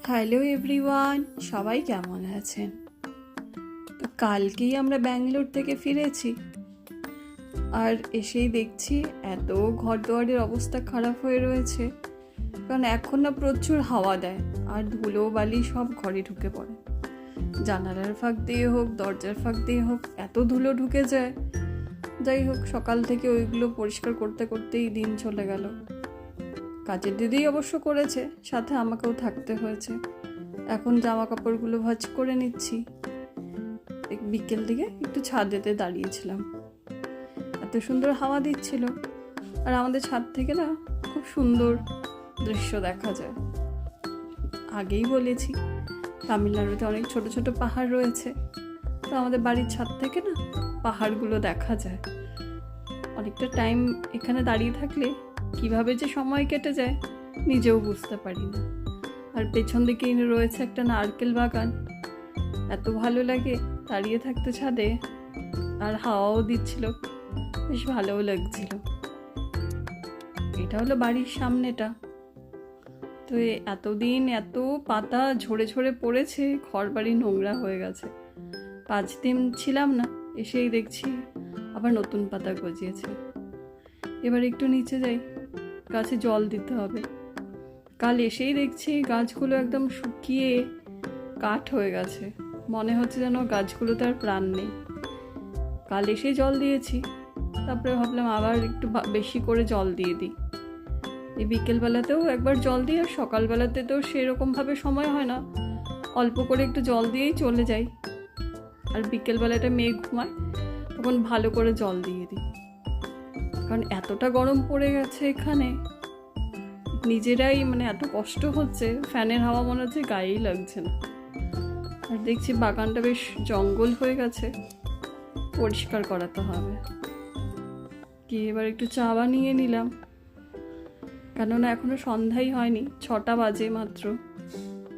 Hello everyone, সবাই কেমন আছেন? তো কালকেই আমরা ব্যাঙ্গালোর থেকে ফিরেছি, আর এসেই দেখছি এত ঘর দুয়ারের অবস্থা খারাপ হয়ে রয়েছে। কারণ এখন না প্রচুর হাওয়া দেয়, আর ধুলো বালি সব ঘরে ঢুকে পড়ে। জানালার ফাঁক দিয়ে হোক, দরজার ফাঁক দিয়ে হোক, এত ধুলো ঢুকে যায়। যাই হোক, সকাল থেকে ওইগুলো পরিষ্কার করতে করতেই দিন চলে গেল। কাজের দিদিই অবশ্য করেছে, সাথে আমাকেও থাকতে হয়েছে। এখন জামা কাপড়গুলো ভাঁজ করে নিচ্ছি। বিকেল দিকে একটু ছাদেতে দাঁড়িয়েছিলাম, এত সুন্দর হাওয়া দিচ্ছিল, আর আমাদের ছাদ থেকে না খুব সুন্দর দৃশ্য দেখা যায়। আগেই বলেছি, তামিলনাড়ুতে অনেক ছোট ছোট পাহাড় রয়েছে, তো আমাদের বাড়ির ছাদ থেকে না পাহাড়গুলো দেখা যায়। অনেকটা টাইম এখানে দাঁড়িয়ে থাকলে কিভাবে যে সময় কেটে যায় নিজেও বুঝতে পারি না। আর পেছন দিকে রয়েছে একটা নারকেল বাগান, এত ভালো লাগে দাঁড়িয়ে থাকতে ছাদে, আর হাওয়াও দিচ্ছিল, বেশ ভালোও লাগছিল। এটা হলো বাড়ির সামনেটা। তো এতদিন এত পাতা ঝরে ঝরে পড়েছে, ঘর বাড়ি নোংরা হয়ে গেছে। 5 দিন ছিলাম না, এসেই দেখছি আবার নতুন পাতা গজিয়েছে। এবার একটু নিচে যাই, গাছে জল দিতে হবে। কাল এসেই দেখছি গাছগুলো একদম শুকিয়ে কাঠ হয়ে গেছে, মনে হচ্ছে যেন গাছগুলোতে আর প্রাণ নেই। কাল এসে জল দিয়েছি, তারপরে ভাবলাম আবার একটু বেশি করে জল দিয়ে দিই। এই বিকেলবেলাতেও একবার জল দিই, আর সকালবেলাতে তো সেরকমভাবে সময় হয় না, অল্প করে একটু জল দিয়েই চলে যাই। আর বিকেলবেলাটা মেয়ে ঘুমায়, তখন ভালো করে জল দিয়ে দিই। কারণ এতটা গরম পড়ে গেছে এখানে, নিজেরাই এত কষ্ট হচ্ছে, ফ্যানের হাওয়া মনে হচ্ছে গায়েই লাগছে না। আর দেখছি বাগানটা বেশ জঙ্গল হয়ে গেছে, পরিষ্কার করাতে হবে। কি এবার একটু চা বানিয়ে নিলাম, কেননা এখনো সন্ধ্যাই হয়নি, 6টা বাজে মাত্র।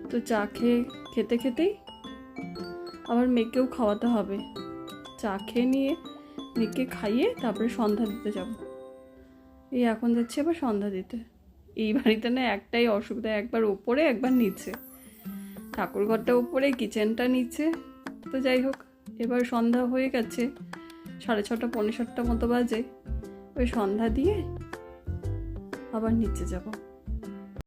তো চা খেতে খেতেই আবার মেয়েকেও খাওয়াতে হবে। চা খেয়ে নিয়ে মেয়েকে খাইয়ে তারপরে সন্ধ্যা দিতে যাব। এই এখন যাচ্ছি আবার সন্ধ্যা দিতে। এই বাড়িতে না একটাই অসুবিধা, একবার ওপরে একবার নিচে। ঠাকুরঘরটা ওপরে, কিচেনটা নিচে। তো যাই হোক, এবার সন্ধ্যা হয়ে গেছে, 6:30 পৌনে 7টা মতো বাজে। ওই সন্ধ্যা দিয়ে আবার নিচে যাব।